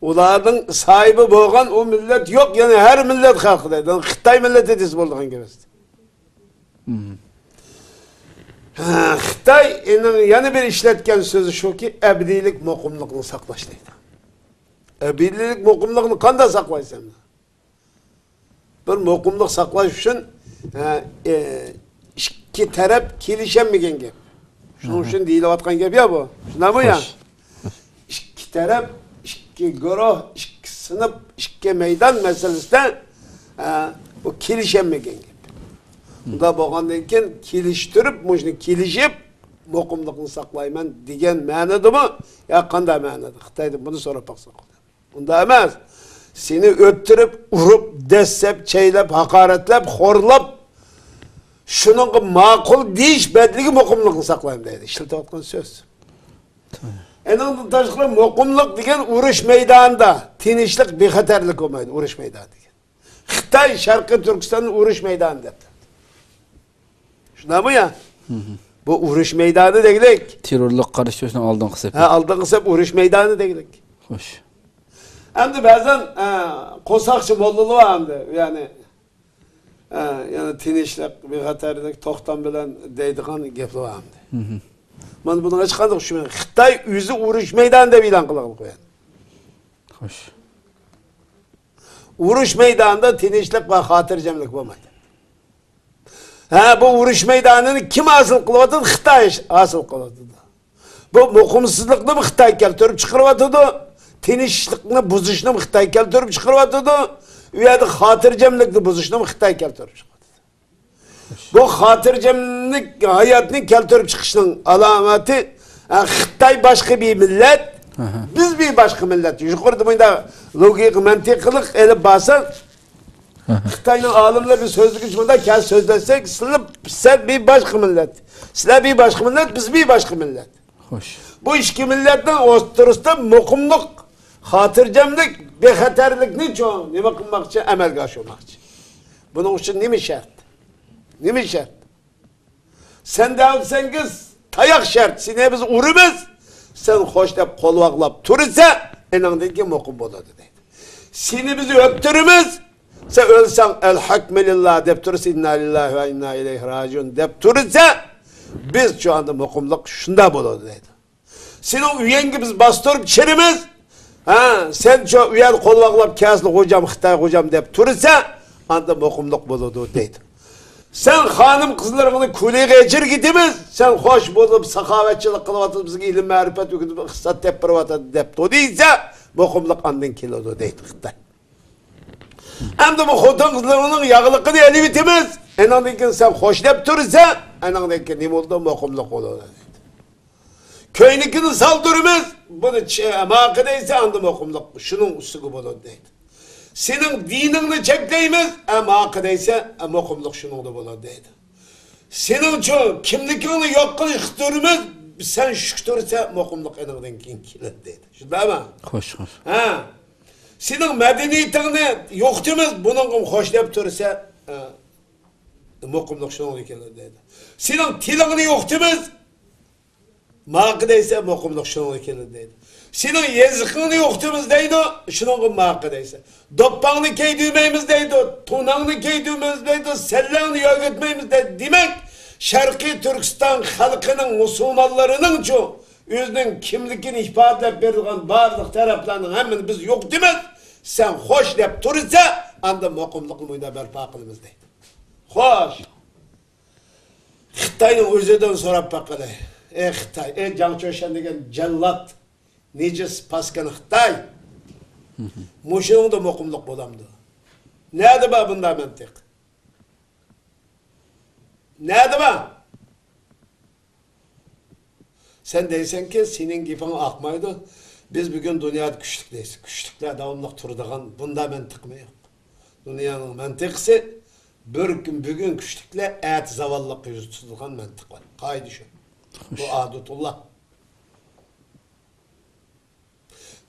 Ularning sahibi bo'lgan o millet yok, yani her millet halkı deydi. Xitay milleti desiz bo'lgan gebesdi. Xitay yana bir işletken sözü şu ki, ebedilik muqimliqni saqlash deydi. Ebedilik muqimliqni qanday saqlaysan? Bir muqimliq saqlash uchun ikki taraf kelisholmagan gap. Shuning uchun deyilayotgan gap ya bu. Shundaymi ya? İki taraf, iki guruh, iki sınıf, iki meydan meselesinde bu kelisholmagan gap. Bunda bo'lgandan keyin kelishtirib, muşni kelishib, muqimliqni saqlayman degan ma'nodami? Ya qanday ma'noda? Xitoydan buni so'rab baqsak. Bunda emas. Seni öptürüp, urup, dessep, çeylep, hakaretlep, horlap, şunun makul deyiş bedligi muqimliqni saqlayman deydi. İşletayotgan söz. Enandan tashqari muqimliq degan urush maydonida tinchlik, bexatarlik bo'lmaydi, urush maydoni degan. Xitoy Sharqiy Turkistonning urush maydoni debdi. Shundaymi ya? Bu urush maydoni deglik. Terrorlik qarshi turishning oldingi hisob. Ha, oldingi hisob urush maydoni deglik. Xo'sh. Endi ba'zan qo'saqchi mollalar endi, yani tinchlik, bexatarlik, to'xtam bilan deydigan gaplar endi. Mana buni hech qanday tushunmayman. Xitoy o'zi urush maydoni deb e'lon qilib qo'yadi. Xo'sh. Urush maydonida tinchlik va xotirjamlik bo'lmaydi. Ha, bu urush maydonini kim hosil qilyapti? Xitoy hosil qilyapti. Bu muqimsizlikni Xitoy keltirib chiqaryapti. Tinchlikni buzishni Xitoy keltirib chiqaryapti. U yerda xotirjamlikni buzishni Xitoy keltirib chiqaryapti. Bu xotirjamlik hayotni keltirib chiqishning alomati Xitoy boshqa bir millat, biz bir boshqa millat. Yuqorida bunda logik, mantiqlik elib borsak, Xitoyning olimlar bir so'zlik uchunda kel so'zlasak, sizlar bir boshqa millat. Sizlar bir boshqa millat, biz bir boshqa millat. Xo'sh. Bu ikki millatning o'rtasida muqimlik, xotirjamlik, bexatarlikni nima qilmoqchi, amalga oshirmoqchi. Buning uchun nima shart? Nima shart? Sen de alsangiz tayoq shart. Seni biz urimiz. Sen xo'sh deb qo'lvoqlab tursa, enangdan keyin muqim bo'ladi deydi. Seni biz öptürimiz. Sen ölsen el hakmelillah deb tursa, inna lillahi ve inna ileyhi raciun deb tursa, biz şu anda muqimlik shunda bo'ladi deydi. Senin üyengi biz bastırıp çirimiz. Ha, sen şu üyen qo'lvoqlab kasli hocam, Xitoy hocam deb tursa, anda muqimlik bo'ladi deydi. Sen hanım kızlarını kuleye geçir gidimiz. Sen hoş bulup sakavetçilik kılıvatız bizge ilim marifet öküdüp kıssat tep pırvatı dep to deyse muqimlik andın kilodu deydi Xitoy. Hem de bu xotin kızlarının yağlıkını eli bitimiz. Enandan keyin sen hoş dep tursa, enandan keyin nima oldu muqimlik bo'ladi deydi. Köynikini saldırımız, bunu makideyse andı muqimlik, şunun usugu bo'ladi deydi. Senin dinini çekleyimiz, ama akıdaysa muqimlik şunun bo'ladi deydi. Senin şu kimlikini yok qilishtirimiz, sen şükürse muqimlik eningdan keyin keladi deydi. Shundaymi? Xo'sh, xo'sh. Ha. Senin medeniyetini yo'qtimiz, buning xo'sh deb tursa, muqimlik shunga keladi deydi. Senin tilingni yo'qtimiz, maqidaysa muqimlik shunga keladi deydi. Senin yazıkını yoktimiz deydi, şunun maqidaysa. Doppağını keydüğümeyimiz deydi, tonağını keydüğümeyimiz deydi, sellağını yögütmeyimiz deydi. Demek, Şarkı Türkistan halkının, musulmanlarının çoğu, özünün kimlikini ifade verdiğin bazı taraflarının hemen biz yok demez. Sen hoş deyip durursa, anda muqimlikni buyda berpa qilamiz deydi. Hoş. Xitoyning o'zidan so'rab baqadi. Ey Xitoy, ey Jangchoshan degan jallat. Necis paskan Xitoy. Muşunun da muqimlik bo'lamdi. Neydi bu bunda mantiq? Neydi bu? Sen deysen ki senin gipin akmaydı. Biz bugün dünyada güçlükteyiz. Güçlükler devamlı turduğun bunda mantiq mı yok? Dünyanın mantiqsi bir gün bugün güçlükler et zavallık yüzü tutulgan mantiq var. Kaydı şu. Bu adetullah.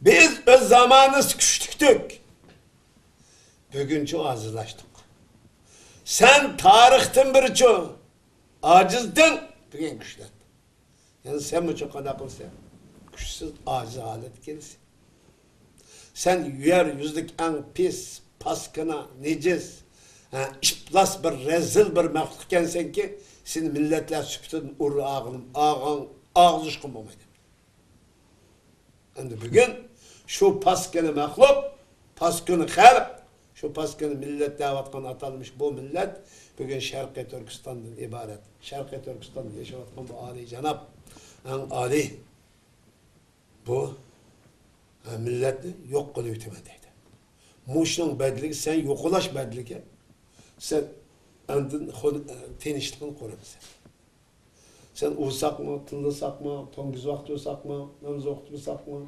Biz öz zamanımız küçüktük. Bugün çok azızlaştık. Sen tarihten bir çok. Acizden bugün güçlendi. Yani sen mi çok kadar kılsa, güçsüz, aciz halet gelsin. Sen yeryüzlük en pis, paskına, neciz, işplas bir, rezil bir meklukken sen ki, seni milletler süptün uru ağız uçkun olmaydı. Şimdi bugün şu paskını mekluk, paskını halk, şu paskını millet davatkan atalmış bu millet, bugün Şarkı Türkistan'dan ibaret. Şarkı Türkistan'da yaşavatkan bu Ali Cenab, Ali, bu milletni yok kılıp bitemediydi. Muşnun bedligi, sen yok ulaş bedligi, sen andın tenişliğini korumasın. Sen usak mı, tınlasak mı, tongiz vakti usak mı, namaz vakti usak mı,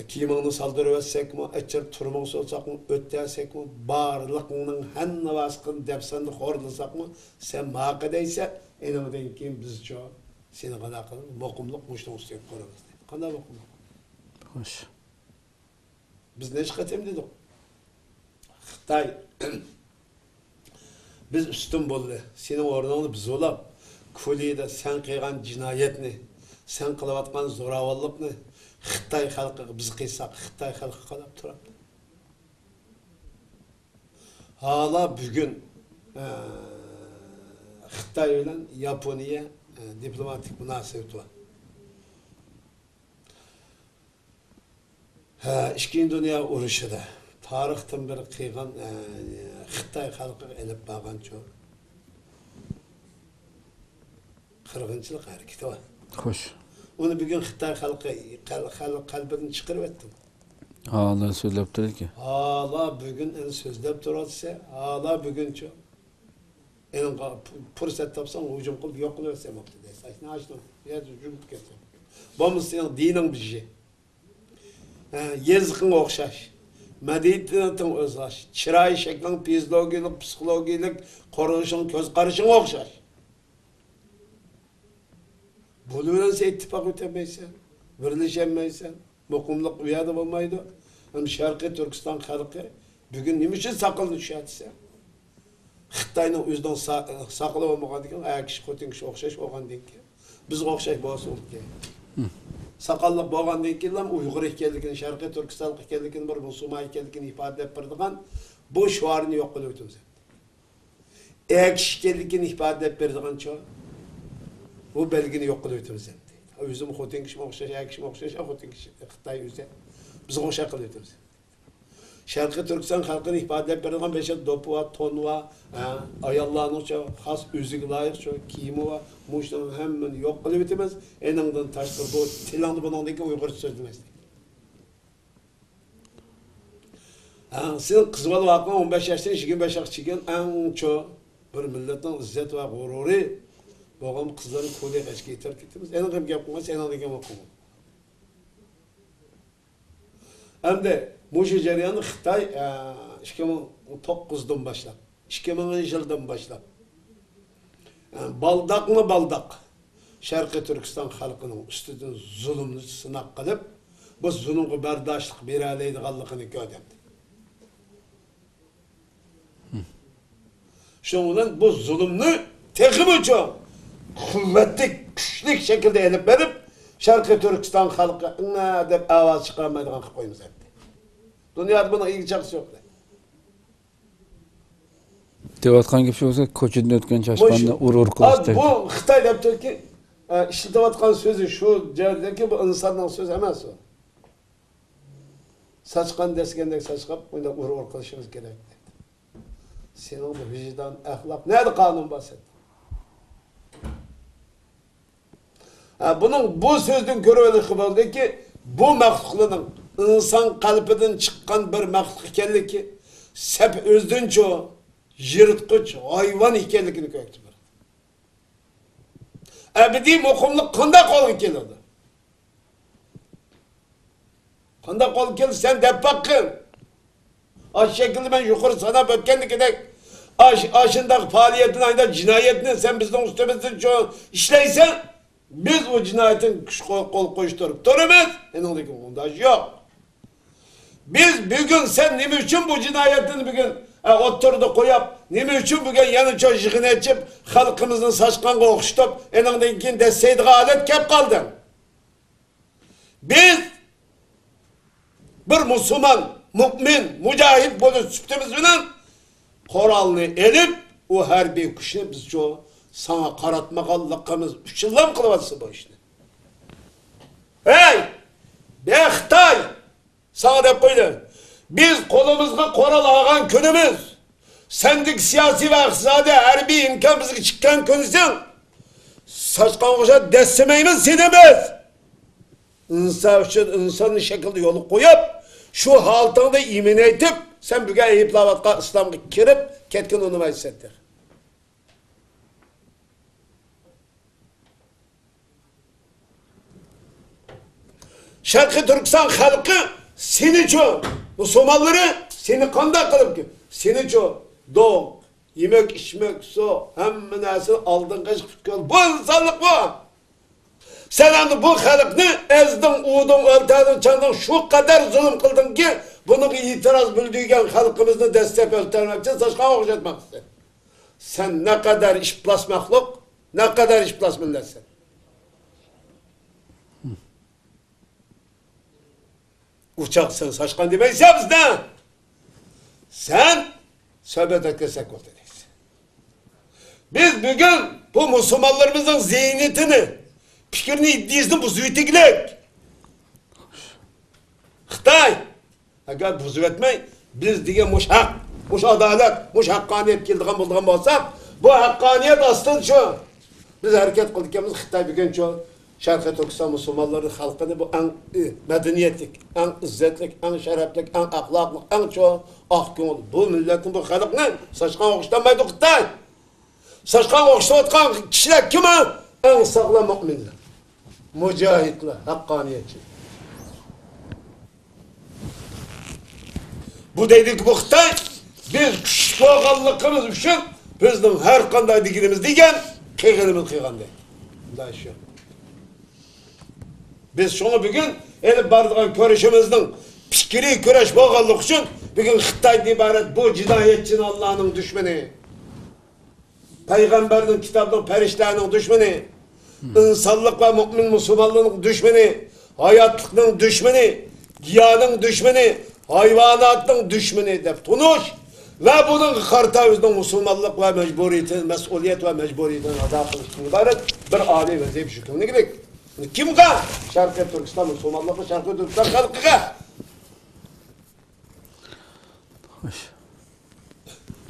kiyimini saldırı etsek mi, etçer turmağın solsak mı, öttesek mi, barlıqının henne baskın depsandı horlasak mı, sen mağadaysa, enamiden kim biz çoğu, seni kadar kılın, mokumluk muşnun üstüne korumasın. Kadar mokumluk. Hoş. Biz ne çıkartayım dedik? Xitay, biz üstün bollu, senin ornağını biz olab, Kuliyede sen kıygan cinayetini, sen kılıvatkan zoravallıkni, Xitay halkı biz kıysak, Xitay halkı kalap turabdı. Hala bugün Xitay ile Yaponiya diplomatik münasebeti var. İkinci Dünya Uruşu'da tarihten bir kıygan Xitay halkı elip bağın çok. Kırgınçılık hareketi var. Hoş. Onu bugün Xitay halkı kalbini çıkarıp ettim. Hala söylep durur ki. Hala bugün en sözlep durarsa, hala bugün çok. En fırsat tapsan hücum kılıp yok kılıversem oktadaysa. Ne açtın? Ya hücum kılsam. Bu senin dinin bir şey. Yazıkın okşaş. Medeniyetin özlaş. Çırayı şeklin fizyologik, psikologik, korunuşun, göz karışın okşaş. Bunu sen ittifak ötemeysen, birleşemeysen, mukumluk uyada olmaydı. Hem Şarkı Türkistan halkı bugün ne için sakıl düşerse, Xitay'ın yüzden saklı olmadan diken, ayak kişi kotin kişi okşaş olgan diken, biz okşaş boğazı olduk yani. Sakallık boğan diken, Uygur hikayelikini, Şarkı Türkistan hikayelikini, bir Müslüman hikayelikini ifade ettirdiğin, bu şuarını yok kılıp ötümüz. Ayak kişi hikayelikini ifade ettirdiğin çoğu, bu belgini yok kılıp ötümüz. Yüzüm kotin kişi okşaş, ayak kişi okşaş, kotin kişi Xitay yüzü. Biz okşaş kılıp ötümüz. Şarkı Türkistan halkını ifade ettirdiğin beşe dopu var, ton var, ayallarının çoğu, has özüge layık çoğu, kiyimi var, muşların hemen yok kılıp ötümüz. Enandan taştır, bu tilandı bunundaki Uygur sözlemez. Senin kızmalı vakma 15 yaştan 25 yaş çıkan en çoğu bir milletin izzet ve gururu boğam kızların kolye kaçki terk ettiniz. En azından yapmaz, en azından okumu. Hem de bu cereyanı Xitay 2009'dan başlap, 2010 yıldan başlap. Baldak mı baldak? Şarkı Türkistan halkının üstüden zulümünü sınak kılıp, bu zulümü berdaşlık bir aleydiğallıkını gördemdi. Şundan bu zulümünü tekimi çok kuvvetli, güçlü şekilde elip verip, Şarkı Türkistan halkı ne de avaz çıkaramaydıgan koyumuz etti. Dünyada buna ilgi çakısı yok. Devatkan gibi şey olsa, koçunda ötken çaşkanda ur kılıçtaydı. Bu Xitay deyip ki, işletevatkan sözü şu cevdeki bu insanın sözü hemen o. Saçkan desgendeki saçkap, bunda ur kılışımız gerek. Senin bu vicdan, ahlak, nerede kanun bahsetti? Bunun bu sözden görüvelik oldu ki, bu məxluqlının insan kalbinden çıkan bir məxluq ikenlik ki, sep özdünçe o, yırtqıç, hayvan ikenlikini köktü bir. Ebedi mukumluk kanda kolun kelirdi. Kanda kolun kelirdi, sen dep bakın. Aş şekilde ben yukarı sana ötkenlik edek, aşındaki faaliyetin ayında cinayetini sen bizden üstümüzden çoğu işleysen, biz o cinayetin kol koşturup durumuz, enindeki ondaj yok. Biz bugün sen ne için bu cinayetini bugün Oturdu koyup, nime üçün bugün yanı çocuğunu açıp, halkımızın saçkanı okuştup, enandan keyin deseydi adet kep kaldın. Biz, bir Müslüman, mümin, mücahit bolup süptümüz bilen, koralını elip, o harbiy kuşunu biz çoğu sana karatmakallıkımız 3 yıldan kılıvatsı bu işini. Hey! Be Xitay! Sana dep koydu. Biz kolumuzga koral ağan könümüz, sendik siyasi ve iqtisadi harbiy imkan bizga çıkan könüsün, saçkan koşa destemeyimiz senemiz. İnsan için insanın şekilde yolu koyup, şu haltını da imin etip, sen bugün Eyüplavat'a İslam'a kirip, ketkin onu meclisettir. Şarkı Türkistan halkı seni çok, Müslümanları seni kanda kılıp ki, seni çok doğ, yemek, içmek, su, hem münasır aldın kaçıp çıkıyor. Bu insanlık bu. Sen hani bu halkını ezdin, uğdun, öldürdün, çandın, şu kadar zulüm kıldın ki, bunu itiraz bildiğin halkımızı destek öldürmek için saçma okşatmak istedim. Sen ne kadar işplas mahluk, ne kadar işplas milletsin. Uçaksın, saçkan demeyiz ya bizden. Sen söhbet etkesek oldu değilsin. Biz bugün bu Müslümanlarımızın zihniyetini, fikrini iddiasını buzuyetiklik. Xitay, eğer buzu etmeyi, biz diye muş hak, muş adalet, muş hakkaniyet kildiğen bulduğun olsak, bu hakkaniyet aslında şu. Biz hareket kıldıkımız Xitay bugün şu. Şarkı Türkistan Müslümanların halkını bu en medeniyetlik, en izzetlik, en şereflik, en ahlaklık, en çoğu ahkım oldu. Bu milletin bu halkını saçkan okuşlanmaydı Xitay. Saçkan okuşlanmaydı kişiler kime? En sağlam müminler, mücahitler, hakkaniyetçi. Bu dedik bu Xitay, biz küçük oğallıkımız için bizden her kanday digirimiz diyen kıyğınımız kıyğandı. Daha şu. Biz şunu bugün elip bardığın körüşümüzün fikri köreş boğallık için bugün Xitay'dan ibaret bu cinayetçinin Allah'ın düşmanı, Peygamber'in kitabının perişlerinin düşmanı, insanlık ve mümin Müslümanlığın düşmanı, hayatlıkның düşmanı, giyanın düşmanı, hayvanatın düşmanı deyip tunuş ve bunun kartavızın Müslümanlık ve mecburiyetin, mesuliyet ve mecburiyetin ada kılıştığın ibaret bir âli vaziyet şükrünü gerek. Kim ka? Şarkı Türkistan Müslümanlığı, Şarkı Türkistan halkı ka?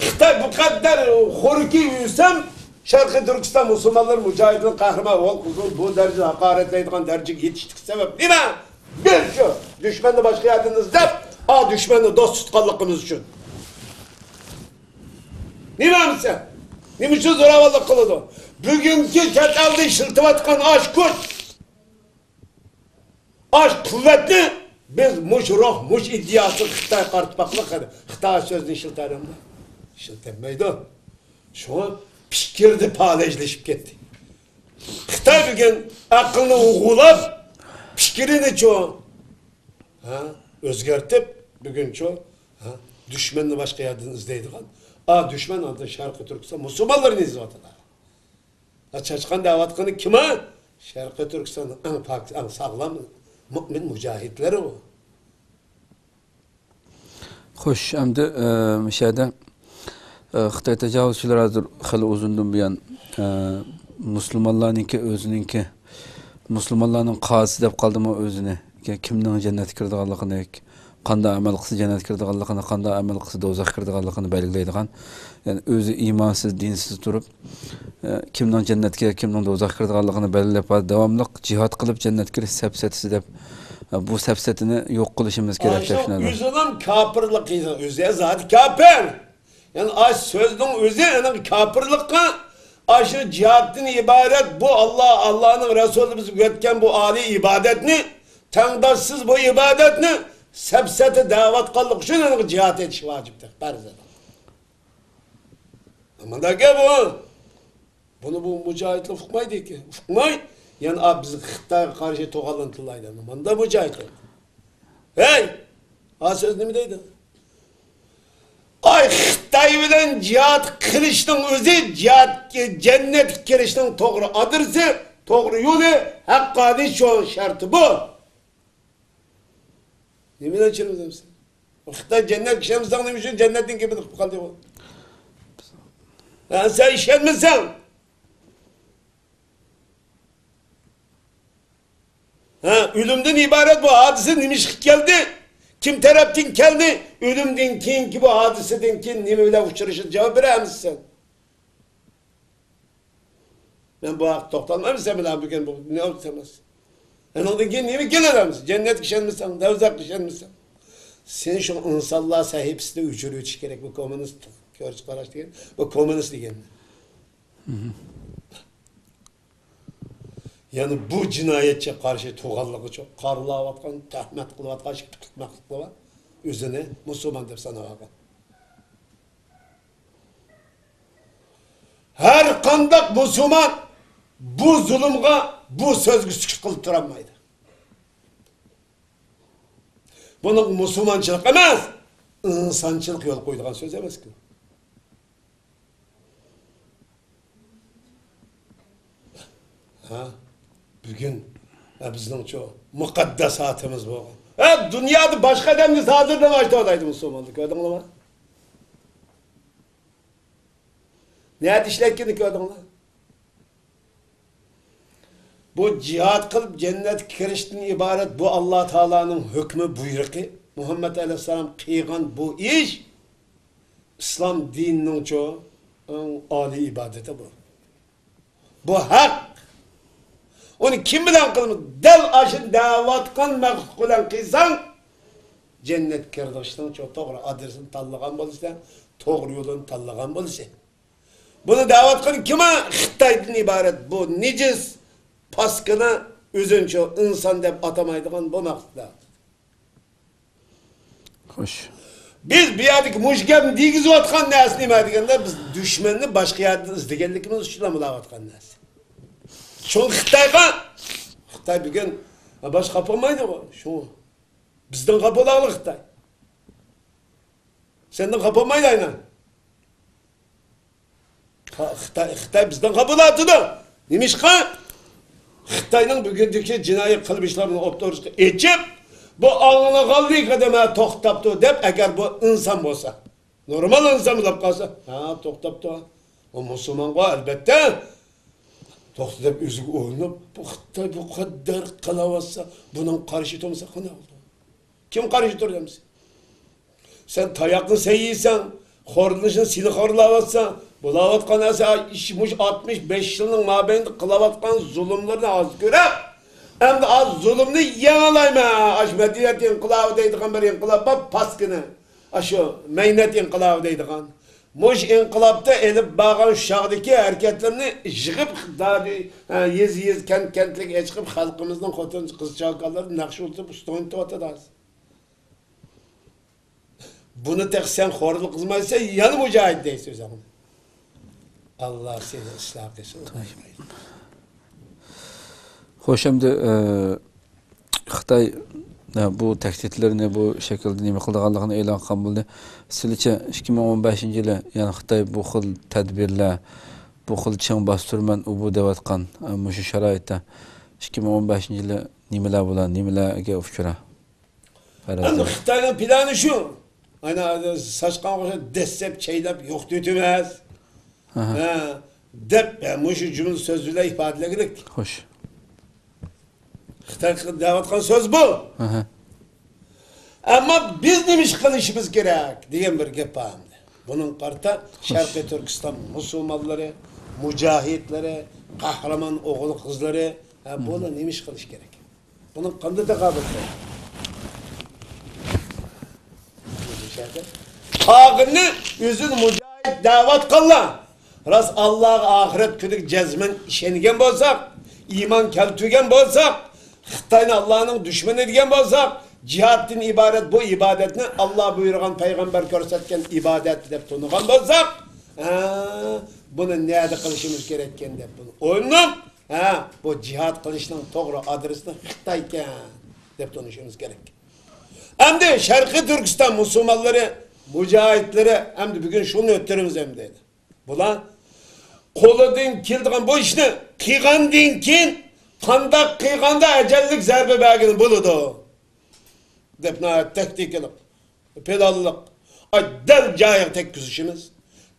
Xitay bu kadar horuki yüzsem, Şarkı Türkistan Müslümanları mücahidin kahraman ol kuzul bu derece hakaretleydiğin derece yetiştik sebep değil mi? Bir şu, düşmanı başka yerdiniz deyip, düşmanı dost tutkanlıkımız için. Değil mi sen? Ne için zoravallık kılıdı? Bugünkü ketalda işiltivatkan aşk güç. Aşk kuvvetli, biz muş ruh, muş iddiası Xitay kartmaklık hadi. Xitay sözünü işilterim de. İşiltenmeydi. Şu an fikirdi palejleşip gitti. Xitay bugün aklını uğulap, fikirini çoğu özgertip, bugün çoğu düşmanını başka yerden izleydiğin. Düşman adı Şarkı Türkistan, Müslümanların izvatılar. Açıçkan davatkanı kime? Şarkı Türkistan'ın en sağlam mümin mücahitleri o. Hoş, endi müşahede Xitay tecavüzçüler hazır xili uzundan buyan Müslümanlarınki özününki Müslümanların qazisi deb qaldımı özünü kimning jannatga kirdiganligini qanday amal qilsa jannatga kirdiganligini qanday amal qilsa do'zaxga kirdiganligini belgilaydigan yani o'zi iymonsiz dinsiz turib kimning jannatga kimning do'zaxga kirdiganligini belgilab davomli jihad qilib jannatga kirish sapsatisi deb bu sapsatini yo'q qilishimiz kerak deb tushunadi. O'zining kofirlik o'zi zot kofir. Yani sözün özü yani kafirlikka aşı cihatın ibaret bu Allah'ın Resulü bizi üretken bu âli ibadetini tangdaşsız bu ibadetini sepsete davet kıldık için yani cihat ediş vaciptir. Ama da ki bunu bu mücahitler ufukmaydı ki. Ufukmay yani bizi Xitay'a karşı toğalıntılaydı. Ama da mücahitler. Hey! Söz ne mi deydi? Ay Xitoy bilan jihad qilishning o'zi jihadga jannatga kirishning to'g'ri adresi, to'g'ri yo'li, haqqoniy shu sharti bu. Nimadan tushunamiz? Xitoy jannatga kirishimizdan nima uchun jannatdan kelib qoldi bu? Sen ishonmasan. Ölümden ibaret bu hadise nimiş geldi? Kim taraftan geldi? Ölümden keyinki bu hadiseden keyin nima bilan uçuruşun cevap veremiz sen? Ben bu haqda to'xtalmayman sen bilan bugün bu ne olmaz. Ondan keyin nima kelamiz? Cennet işenmisan, davzaq işenmisan. Sen şu insanlar sahipsizde uçuruş gerek bu komünist görüş qarash degan. Bu komünist degan. Yani bu cinayetçe karşı tuğallığı çok karılavatkan, tahmet kılıvatkan, tutmaklıklı var. Üzerine Müslüman der sana bakın. Her kandak Müslüman bu zulümga, bu sözgü sükut kılıp duramaydı. Bunun Müslümançılık emez, insançılık yol koyduğun söz emez ki. Bugün bizning şu muqaddasatimiz bu. Dünyada başka adamni sadırdan açtı olaydı Müslümanlık. Gördün mü? Ne işletkenlik gördün mü? Bu cihad kılıp cennet kirişten ibaret bu Allah Teala'nın hükmü buyruğu. Muhammed Aleyhisselam kıygan bu iş İslam dininin çoğu âli ibadeti bu. Bu hak. Onu kim bilen kılmış? Del aşın davatkan mekut kılan kıysan cennet kirdişten çok doğru adresini tallagan bolsa, doğru yolunu tallagan bolsa. Bunu davatkan kime? Xitaydan ibaret bu nicis paskını üzünçü insan dep atamaydıgan bu maksatla. Hoş. Biz bir yerdeki muşgem digizip atkan nesi nime degenler biz düşmanını başka yerde izlegenlikimiz uçulamı davatkan nesi. Şu Xitay bugün baş kapamaydı mı? Şu bizden kapalı Xitay. Senden kapamaydı aynen. Xitay bizden kapalı atıdı. Neymiş ki? Xitay'ın bugündeki cinayet kılmışlarını optoruz geçip bu ağına kaldığı kademe toxtaptı dep eğer bu insan olsa. Normal insan mı kalsa? Ha toxtaptı. O Müslüman var elbette. Toxtu deb özüge oynab, bu Xitay bu kadar kılavazsa, bunun karşı olmasa ne oldu? Kim karşı duracağımız? Sen tayakını sen yiysen, xorlışını seni xorlavatsan, bulavatkan asa 65 yılın mabeyinde kılavatkan zulümlerini az görep, hem de az zulümünü yanalayma. Aş medeniyet inkılabı deydiğen bir inkılabı paskını, aşı meynet inkılabı deydiğen. Muş inkılapta elip bağın şağdaki hareketlerini yığıp yez kentlik çıkıp halkımızdan xotin kız çağkaları nakşı olup üstüne tuvatadaz. Bunu tek sen xorluk kızmaysa yanı mücahit deysiz o zaman. Allah seni ıslah etsin. Hoş şimdi Xitay bu tehditlerini bu şekilde nima qilganligini e'lon qilgan bo'ldi. Sizlarcha 2015 yili yani Xitoy bu xil tadbirlar, bu xil ching bostirman u bu deyotgan mushu sharoitda 2015 yili nimalar bo'ladi, nimalarga uchra? Endi Xitoyning plani shu. Ana saçkan qo'sha dessep çeylep yo'q detemez. Dep mushu jumla so'z bilan ifodalash kerak. Xo'sh. Xitoy deyotgan so'z bu. Ama biz nima ish qilishimiz kerak degan bir gap bor. Bunun qarta Sharqiy Turkiston musulmonlari, mujohidlari, qahramon o'g'il qizlari buni nima ish qilish kerak? Bunun qanday taqobil? Haqını özün mujohid da'vat qilgan. Ras Alloh oxirat kuniga jazman ishongan bo'lsak, iymon keltirgan bo'lsak, Xitoyni Allohning dushmani degan bo'lsak, jihaddan iborat bu ibodatni Alloh buyurgan payg'ambar ko'rsatgan ibodat deb tanigan bo'lsak, buni nima qilishimiz kerak ekan deb buni o'ylab, bu jihad qilishning to'g'ri adresi Xitoy ekan deb tanishimiz kerak. Endi Sharqiy Turkiston musulmonlari mücahitleri hem de bugün şunu öttürümüz hem dedi. Bular qo'lidan keldigan bu ishni qilgandan keyin qanday qilganda ajallik zarba bergani bo'ladi deb taktikalik pedallik dal joyiga tekkizishimiz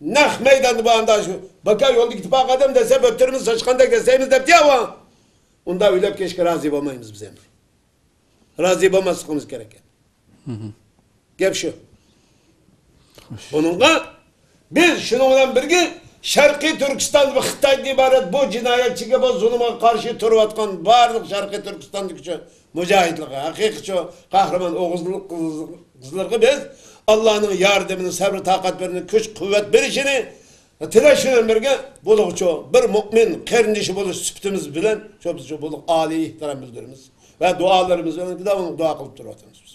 naq maydonda bu anda shu baka yo'lda ketib odam desa o'ttirimiz sochqandek desaymiz deb deyapti. Unda o'ylab kelishga rozi bo'lmaymiz biz ham. Rozi bo'lmasligimiz kerak. Gap shu. Bununla biz şunun bilan birga Sharqiy Turkiston va Xitoydan iborat bu jinoyatchiga bu zulmga qarshi turayotgan barliq Sharqiy Turkistondagi mujohidlarga, haqiqiy qahramon o'g'izlik qizlarga biz Allohning yordamini, sabr, toqatlarini, kuch, quvvat berishini tilashini birga bo'luvchi bir mu'min qarindoshi bo'lish sifatimiz bilan shu bo'lib oliy ehtirom bildiramiz va duolarimiz bilan davomli duo qilib turamiz.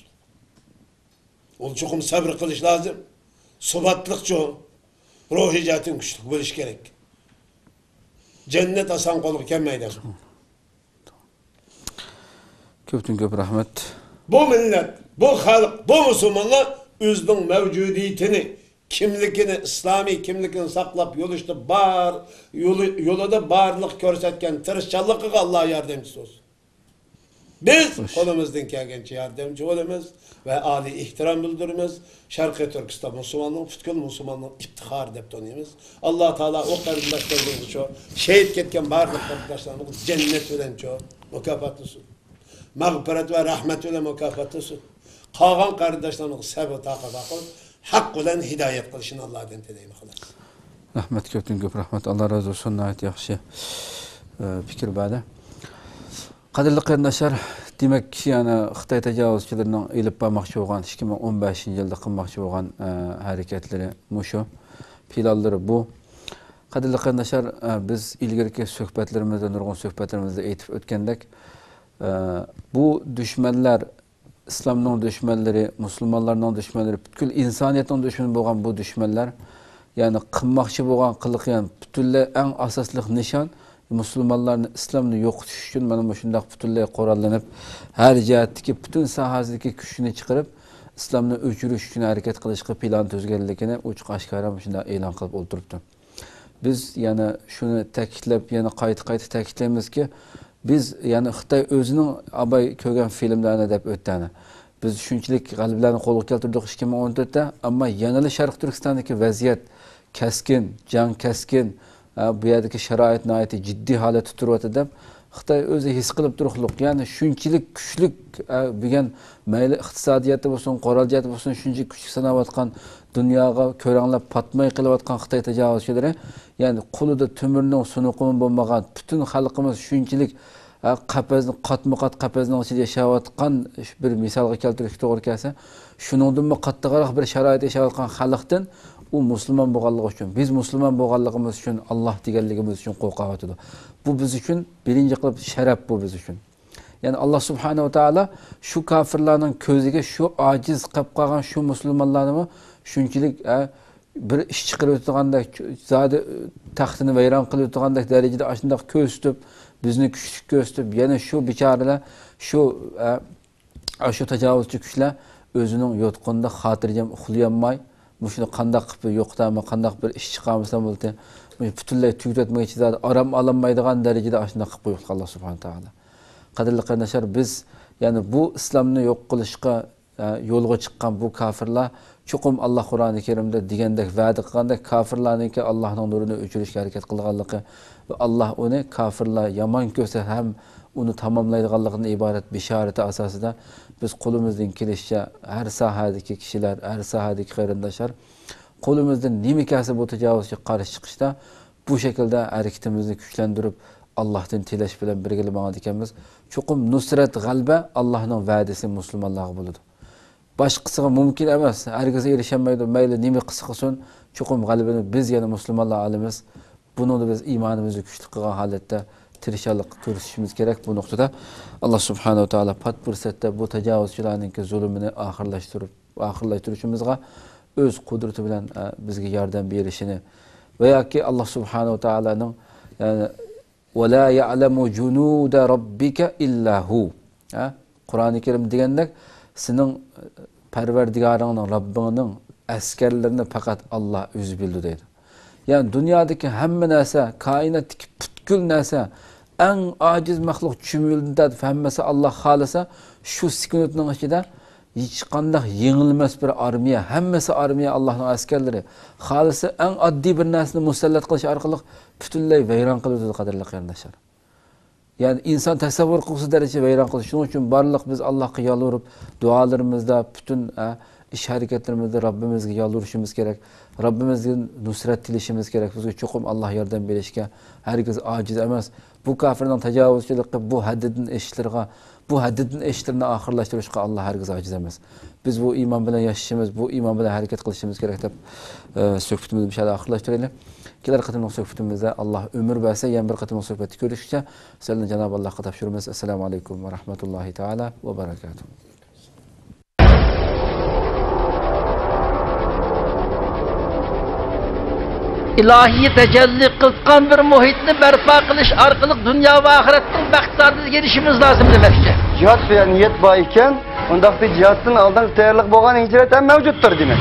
Ol chuqum sabr qilish lozim. Subatlıkçı ruhiyatin güçlü buluş gerek. Cennet asan kolu kelmeydi. Köp rahmet. Bu millet, bu halk, bu Müslümanlar özünün mevcudiyetini, kimlikini, İslami kimlikini saklap yoluşta yolda barlık görsetken tırışçalıkı Allah'a yardımcısı olsun. Biz kolumuzdan gelgençe yardımcı olumuz ve âli ihtiram bildirimiz. Şarkı Türkistan Müslümanlığı, Fütkül Müslümanlığı iftihar dep tanıyımız. Allah Teala o kardeşlerimiz çok, şehit ketken barlık kardeşlerimiz cennet ölen çok, mükafatlısı. Mağfiret ve rahmet ölen mükafatlısı. Kalan kardeşlerimiz sabır takat akıl, hak olan hidayet kılışını Allah'tan teleyim kılar. Rahmet köp rahmet. Allah razı olsun. Nayet yaxşı fikir bade. Qadirli qarindoshlar, demak, yana Xitoy tajovuzchilarining elib bormoqchi bo'lgan 2015-yilda qilmoqchi bo'lgan harakatlari mushu, planlari bu. Qadirli qarindoshlar, biz ilgirki suhbatlarimizda, nurg'un suhbatlarimizda aytib o'tgandek, bu dushmanlar, islomning dushmanlari, musulmonlarning dushmanlari, butkul insoniyatning dushmani bo'lgan bu dushmanlar, ya'ni qilmoqchi bo'lgan qiliq, ya'ni butunlay eng asosli nishon Müslümanların İslam'ını yo'qotish uchun mana bu shunday butunlay qurollanib, har jihatdagi butun sohasidagi kuchini chiqarib, İslamni o'chirish uchun harakat qilishga plan tuzganligini ochiq oshkora shunday e'lon qilib o'tiribdi. Biz yana shuni ta'kidlab, yana qayta ta'kidlaymizki, biz yana Xitoy o'zining abay ko'rgan filmlarni deb o'tdani. Biz shunchalik g'alablarni qo'lga keltirdik 2014da, ammo yana Sharq Turkistondagi vaziyat keskin, jang keskin, bu yerdagi sharoit nihoyatda jiddiy holatda turibdi deb Xitoy o'zi his qilib turibdi. Ya'ni shunchalik kuchli bo'lgan mayli iqtisodiyati bo'lsin, quroliyati bo'lsin, shunchalik kuchli sanayotgan dunyoga ko'ranglab patmay qilayotgan Xitoy tajovuzchilari, ya'ni qo'lida tumirning sunuqimi bo'lmagan butun xalqimiz shunchalik qafasni qatma-qat qafasning ichida yashayotgan bir misolga keltirishga to'g'ri kelsa, shuningdan qattiqroq bir sharoitda yashayotgan xalqdan u musulmon bo'lganligi uchun, biz musulmon bo'lganligimiz uchun, Alloh deganligimiz uchun qo'rqayotdi. Bu biz uchun birinchi qilib sharaf, bu biz uchun. Ya'ni Alloh subhanahu va taolo shu kofirlarning ko'ziga shu ojiz qilib qolgan shu musulmonlarni shunchalik bir ish chiqarib o'tgandek, zodi taxtini vayron qilib o'tgandek darajada shunday ko'rsatib, bizni kuchli ko'rsatib, yana shu bechoralar, shu tajovuzchi kuchlar o'zining yotqinda xotirjam uxlayolmay, shuni qanday qilib yo'qdami, qanday bir ish chiqarmasa bo'ldi, butunlay tugatmoqchi zodi aram olmaydigan darajada shunday qilib qo'yibdi Alloh subhanahu taolo. Qadrli qarindoshlar, biz ya'ni bu islomni yo'q qilishga yo'lga chiqqan bu kofirlar chuqum Alloh Qur'oni Karimda degandek va'da qilgandek kofirlarningki Allohning nurini o'chirishga harakat qilganligi va Alloh uni kofirlar yomon ko'rsa ham uni tamomlaydiganligidan iborat bishorati asosida biz qo'limizdan kelishicha har sohadagi kishilar, har sohadagi qarindoshlar qo'limizdan nima kelsa bu tajovuzga qarshi chiqishda bu shaklda harakatimizni kuchlantirib Allohdan tilash bilan birgalikda ekanmiz. Chuqum nusrat g'alba Allohning va'dasi musulmonlarga bo'ladi. Boshqasiga mumkin emas. Hargiz erishamaydi. Mayli nima qilsa qilsin, chuqum g'alabani biz yana musulmonlar olamiz. Buni biz iymonimizni kuchli qilgan holatda tirishalik ko'rsatishimiz kerak. Bu nuqtada Alloh subhanahu va taolo pat fursatda bu tajovuzchilarning zulmini oxirlashtirishimizga o'z qudrati bilan bizga yordam berishini va yoki Alloh subhanahu va taolaning ya'ni وَلَا يَعْلَمُ جُنُودَ رَبِّكَ إِلَّا هُ. Qur'oni Karim degandek, sening Parvardigoringning, Robbingning askarlarni faqat Alloh o'zi bildi deydi. Ya'ni dunyodagi hamma narsa, koinotdagi butkul narsa, eng ojiz maxluq chumildan hammasi Alloh xolisa, shu sekundning ichida hech qanday yengilmas bir armiya, hammasi armiya Allohning askarlari. Xolisa eng oddiy bir narsani musallat qilish orqali butunlay vayron qiladi qadrli qarindoshlar. Yani insan tasavvur qilsa darajada vayron qilish. Shuning uchun barliq biz Allohga yolvorib, duolarimizda, bütün ish harakatlarimizda Robbimizga yolvorishimiz kerak. Robbimizdan nusrat tilashimiz kerak. Bizga cho'qim Alloh yordam berishga hargiz ojiz emas. Bu kafirning tajovuzchiligi, bu haddidan eshitlarga, bu haddidan eshitlarni oxirlashtirishga Alloh hargiz ojiz emas. Biz bu iymon bilan yashashimiz, bu iymon bilan harakat qilishimiz kerak deb suhbatimizni inshaalloh oxirlashtiraylik. Kelar qatimli suhbatimizda Alloh umr bersa, yana bir qatimli suhbatda ko'rishguncha sizlarni Janob Allohga topshiramiz. Assalomu alaykum va rahmatullohi taala va barakatuh. İlahi tecelli kılkan bir muhitni berpa kılış arkalık dünya ve ahiretin baktardız gelişimiz lazım demekçe. Cihat bilen niyet var iken, ondaki cihatın aldan tayyorlıq bolgan hicret hem mevcuttur demek.